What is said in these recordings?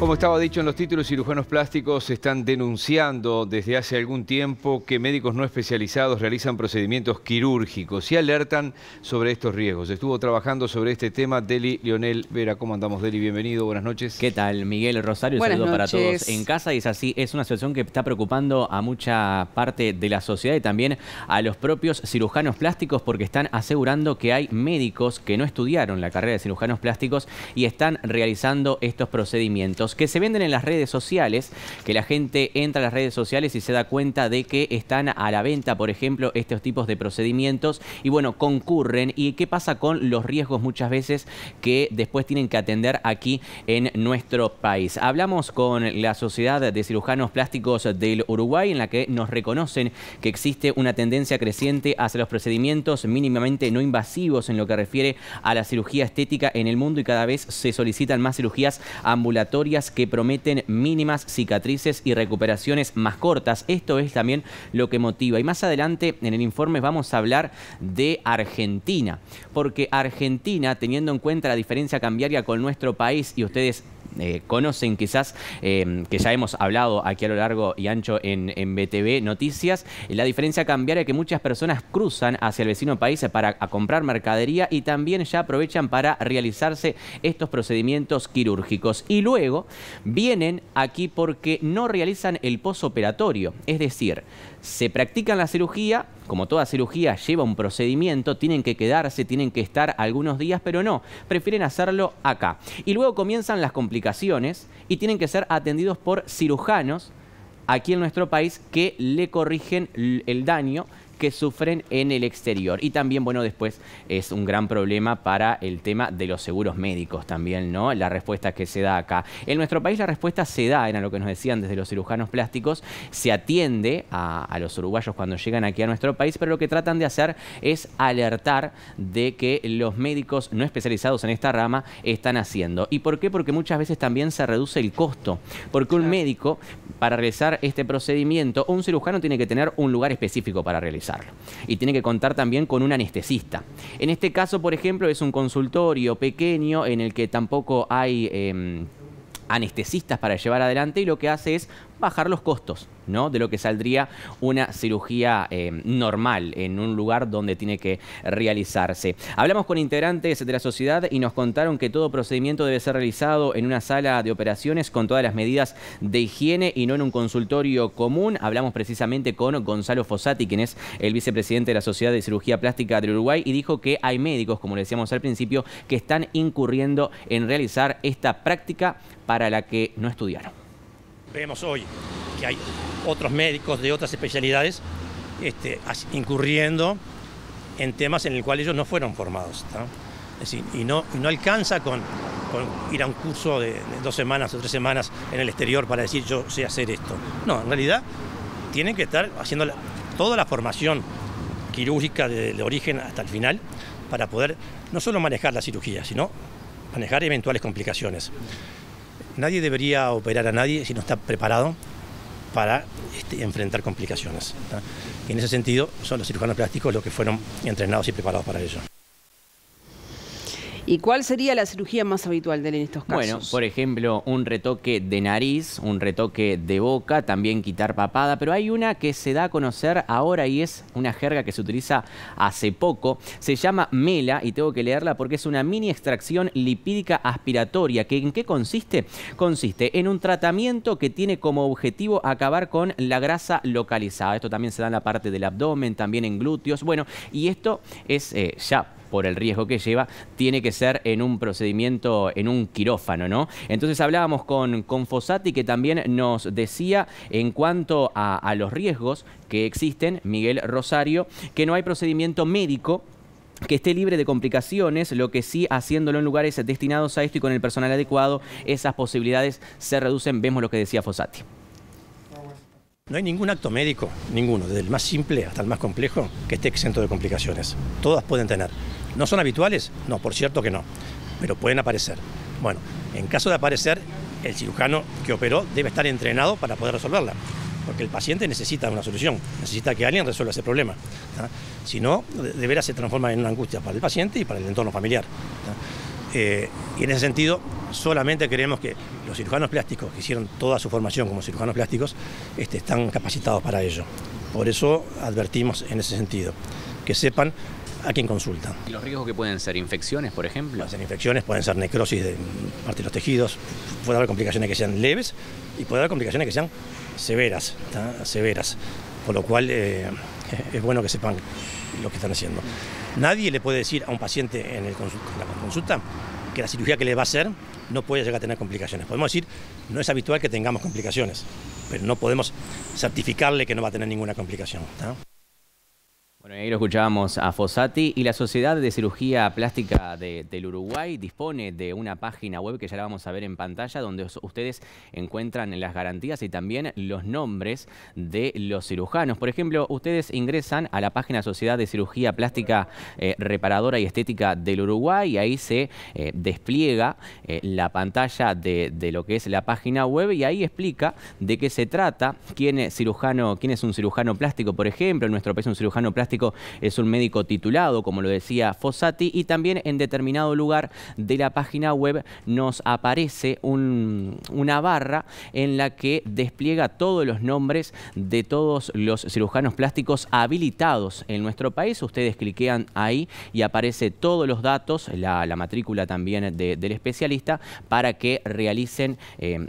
Como estaba dicho en los títulos, cirujanos plásticos están denunciando desde hace algún tiempo que médicos no especializados realizan procedimientos quirúrgicos y alertan sobre estos riesgos. Estuvo trabajando sobre este tema Deli Leonel Vera. ¿Cómo andamos, Deli? Bienvenido, buenas noches. ¿Qué tal, Miguel Rosario? Un saludo para todos en casa. Y es así, es una situación que está preocupando a mucha parte de la sociedad y también a los propios cirujanos plásticos, porque están asegurando que hay médicos que no estudiaron la carrera de cirujanos plásticos y están realizando estos procedimientos que se venden en las redes sociales, que la gente entra a las redes sociales y se da cuenta de que están a la venta, por ejemplo, estos tipos de procedimientos y bueno, concurren. ¿Y qué pasa con los riesgos muchas veces que después tienen que atender aquí en nuestro país? Hablamos con la Sociedad de Cirujanos Plásticos del Uruguay, en la que nos reconocen que existe una tendencia creciente hacia los procedimientos mínimamente no invasivos en lo que refiere a la cirugía estética en el mundo, y cada vez se solicitan más cirugías ambulatorias que prometen mínimas cicatrices y recuperaciones más cortas. Esto es también lo que motiva. Y más adelante en el informe vamos a hablar de Argentina, porque Argentina, teniendo en cuenta la diferencia cambiaria con nuestro país, y ustedes conocen quizás, que ya hemos hablado aquí a lo largo y ancho en BTV Noticias, la diferencia cambiaria que muchas personas cruzan hacia el vecino país para comprar mercadería y también ya aprovechan para realizarse estos procedimientos quirúrgicos. Y luego vienen aquí porque no realizan el posoperatorio, es decir, se practican la cirugía. Como toda cirugía lleva un procedimiento, tienen que quedarse, tienen que estar algunos días, pero no, prefieren hacerlo acá. Y luego comienzan las complicaciones y tienen que ser atendidos por cirujanos aquí en nuestro país que le corrigen el daño que sufren en el exterior. Y también, bueno, después es un gran problema para el tema de los seguros médicos también, ¿no? La respuesta que se da acá. En nuestro país la respuesta se da, era lo que nos decían desde los cirujanos plásticos, se atiende a los uruguayos cuando llegan aquí a nuestro país, pero lo que tratan de hacer es alertar de que los médicos no especializados en esta rama están haciendo. ¿Y por qué? Porque muchas veces también se reduce el costo, porque un médico, para realizar este procedimiento, o un cirujano tiene que tener un lugar específico para realizarlo. Y tiene que contar también con un anestesista. En este caso, por ejemplo, es un consultorio pequeño en el que tampoco hay anestesistas para llevar adelante, y lo que hace es bajar los costos, ¿no?, de lo que saldría una cirugía normal en un lugar donde tiene que realizarse. Hablamos con integrantes de la sociedad y nos contaron que todo procedimiento debe ser realizado en una sala de operaciones con todas las medidas de higiene y no en un consultorio común. Hablamos precisamente con Gonzalo Fossati, quien es el vicepresidente de la Sociedad de Cirugía Plástica del Uruguay, y dijo que hay médicos, como le decíamos al principio, que están incurriendo en realizar esta práctica para la que no estudiaron. Vemos hoy que hay otros médicos de otras especialidades incurriendo en temas en los cuales ellos no fueron formados, ¿tá? Es decir, y no alcanza con ir a un curso de 2 semanas o 3 semanas en el exterior para decir yo sé hacer esto. No, en realidad tienen que estar haciendo toda la formación quirúrgica de origen hasta el final para poder no solo manejar la cirugía, sino manejar eventuales complicaciones. Nadie debería operar a nadie si no está preparado para enfrentar complicaciones, ¿tá? Y en ese sentido son los cirujanos plásticos los que fueron entrenados y preparados para ello. ¿Y cuál sería la cirugía más habitual en estos casos? Bueno, por ejemplo, un retoque de nariz, un retoque de boca, también quitar papada, pero hay una que se da a conocer ahora y es una jerga que se utiliza hace poco. Se llama MELA y tengo que leerla porque es una mini extracción lipídica aspiratoria. ¿En qué consiste? Consiste en un tratamiento que tiene como objetivo acabar con la grasa localizada. Esto también se da en la parte del abdomen, también en glúteos. Bueno, y esto es ya por el riesgo que lleva, tiene que ser en un procedimiento, en un quirófano, ¿no? Entonces hablábamos con Fossati, que también nos decía en cuanto a los riesgos que existen, Miguel Rosario, que no hay procedimiento médico que esté libre de complicaciones, lo que sí, haciéndolo en lugares destinados a esto y con el personal adecuado, esas posibilidades se reducen. Vemos lo que decía Fossati. No hay ningún acto médico, ninguno, desde el más simple hasta el más complejo, que esté exento de complicaciones. Todas pueden tener. ¿No son habituales? No, por cierto que no, pero pueden aparecer. Bueno, en caso de aparecer, el cirujano que operó debe estar entrenado para poder resolverla, porque el paciente necesita una solución, necesita que alguien resuelva ese problema, ¿tá? Si no, de veras se transforma en una angustia para el paciente y para el entorno familiar, ¿tá? Y en ese sentido, solamente creemos que los cirujanos plásticos que hicieron toda su formación como cirujanos plásticos están capacitados para ello. Por eso advertimos en ese sentido, que sepan a quién consultan. ¿Y los riesgos que pueden ser? ¿Infecciones, por ejemplo? Pueden ser infecciones, pueden ser necrosis de parte de los tejidos, puede haber complicaciones que sean leves y puede haber complicaciones que sean severas, severas. Por lo cual es bueno que sepan lo que están haciendo. Nadie le puede decir a un paciente en la consulta que la cirugía que le va a hacer no puede llegar a tener complicaciones. Podemos decir, no es habitual que tengamos complicaciones, pero no podemos certificarle que no va a tener ninguna complicación. Bueno, ahí lo escuchábamos a Fossati, y la Sociedad de Cirugía Plástica del Uruguay dispone de una página web que ya la vamos a ver en pantalla, donde ustedes encuentran las garantías y también los nombres de los cirujanos. Por ejemplo, ustedes ingresan a la página Sociedad de Cirugía Plástica Reparadora y Estética del Uruguay y ahí se despliega la pantalla de lo que es la página web, y ahí explica de qué se trata, quién es un cirujano plástico, por ejemplo. En nuestro país un cirujano plástico es un médico titulado, como lo decía Fossati, y también en determinado lugar de la página web nos aparece una barra en la que despliega todos los nombres de todos los cirujanos plásticos habilitados en nuestro país. Ustedes cliquean ahí y aparece todos los datos, la matrícula también del especialista, para que realicen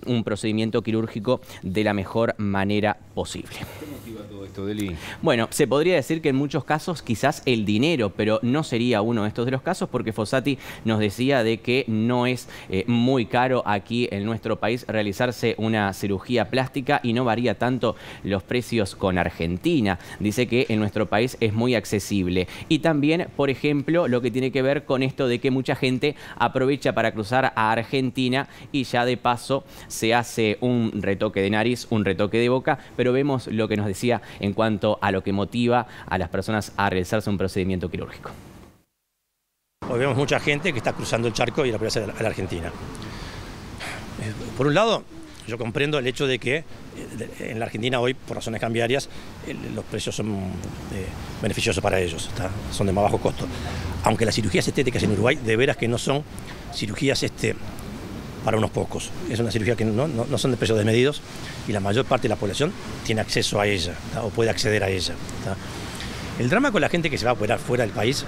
un procedimiento quirúrgico de la mejor manera posible. ¿Qué motiva todo esto, Deli? Bueno, se podría decir que en muchos casos quizás el dinero, pero no sería uno de estos de los casos, porque Fossati nos decía de que no es muy caro aquí en nuestro país realizarse una cirugía plástica y no varía tanto los precios con Argentina. Dice que en nuestro país es muy accesible. Y también, por ejemplo, lo que tiene que ver con esto de que mucha gente aprovecha para cruzar a Argentina y ya de paso se hace un retoque de nariz, un retoque de boca, pero vemos lo que nos decía en cuanto a lo que motiva a las personas a realizarse un procedimiento quirúrgico. Hoy vemos mucha gente que está cruzando el charco y la puede hacer a la Argentina. Por un lado, yo comprendo el hecho de que en la Argentina hoy, por razones cambiarias, los precios son beneficiosos para ellos, son de más bajo costo. Aunque las cirugías estéticas en Uruguay, de veras que no son cirugías para unos pocos. Es una cirugía que no son de precios desmedidos y la mayor parte de la población tiene acceso a ella, o puede acceder a ella. El drama con la gente que se va a operar fuera del país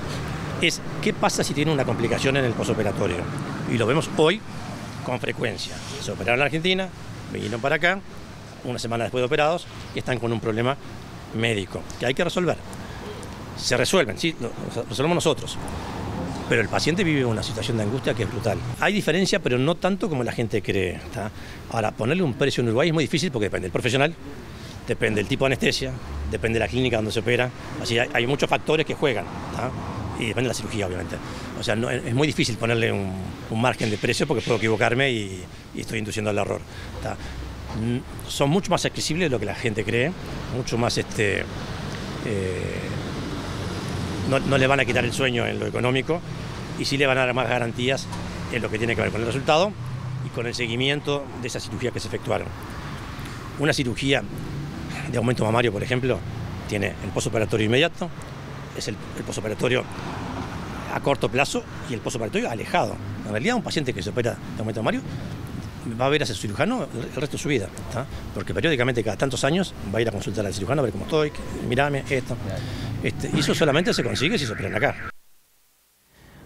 es qué pasa si tiene una complicación en el posoperatorio. Y lo vemos hoy con frecuencia. Se operaron en la Argentina, vinieron para acá, una semana después de operados, y están con un problema médico que hay que resolver. Se resuelven, sí, lo resolvemos nosotros. Pero el paciente vive una situación de angustia que es brutal. Hay diferencia, pero no tanto como la gente cree. Ahora, ponerle un precio en Uruguay es muy difícil porque depende del profesional, depende del tipo de anestesia, depende de la clínica donde se opera. Así hay muchos factores que juegan, y depende de la cirugía, obviamente. O sea, es muy difícil ponerle un margen de precio porque puedo equivocarme y estoy induciendo al error. Son mucho más accesibles de lo que la gente cree, mucho más no le van a quitar el sueño en lo económico y sí le van a dar más garantías en lo que tiene que ver con el resultado y con el seguimiento de esas cirugías que se efectuaron. Una cirugía de aumento mamario, por ejemplo, tiene el posoperatorio inmediato, es el posoperatorio a corto plazo y el posoperatorio alejado. En realidad, un paciente que se opera de aumento mamario va a ver a ese cirujano el resto de su vida, porque periódicamente, cada tantos años, va a ir a consultar al cirujano a ver cómo estoy, mirame esto. Y eso solamente se consigue si se operan acá.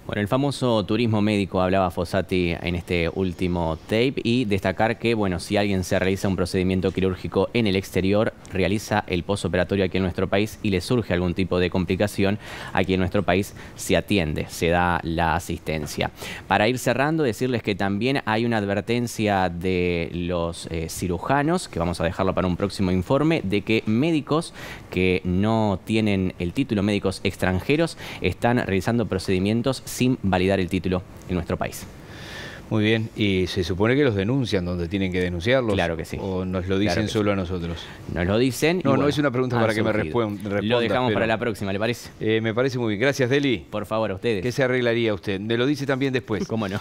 Bueno, el famoso turismo médico hablaba Fossati en este último tape, y destacar que, bueno, si alguien se realiza un procedimiento quirúrgico en el exterior, realiza el posoperatorio aquí en nuestro país y le surge algún tipo de complicación, aquí en nuestro país se atiende, se da la asistencia. Para ir cerrando, decirles que también hay una advertencia de los cirujanos, que vamos a dejarlo para un próximo informe, de que médicos que no tienen el título, médicos extranjeros, están realizando procedimientos sin validar el título en nuestro país. Muy bien, y se supone que los denuncian donde tienen que denunciarlos. Claro que sí. ¿O nos lo dicen solo a nosotros? Nos lo dicen. No, no es una pregunta para que me responda. Lo dejamos para la próxima, ¿le parece? Me parece muy bien. Gracias, Deli. Por favor, a ustedes. ¿Qué se arreglaría usted? Me lo dice también después. ¿Cómo no?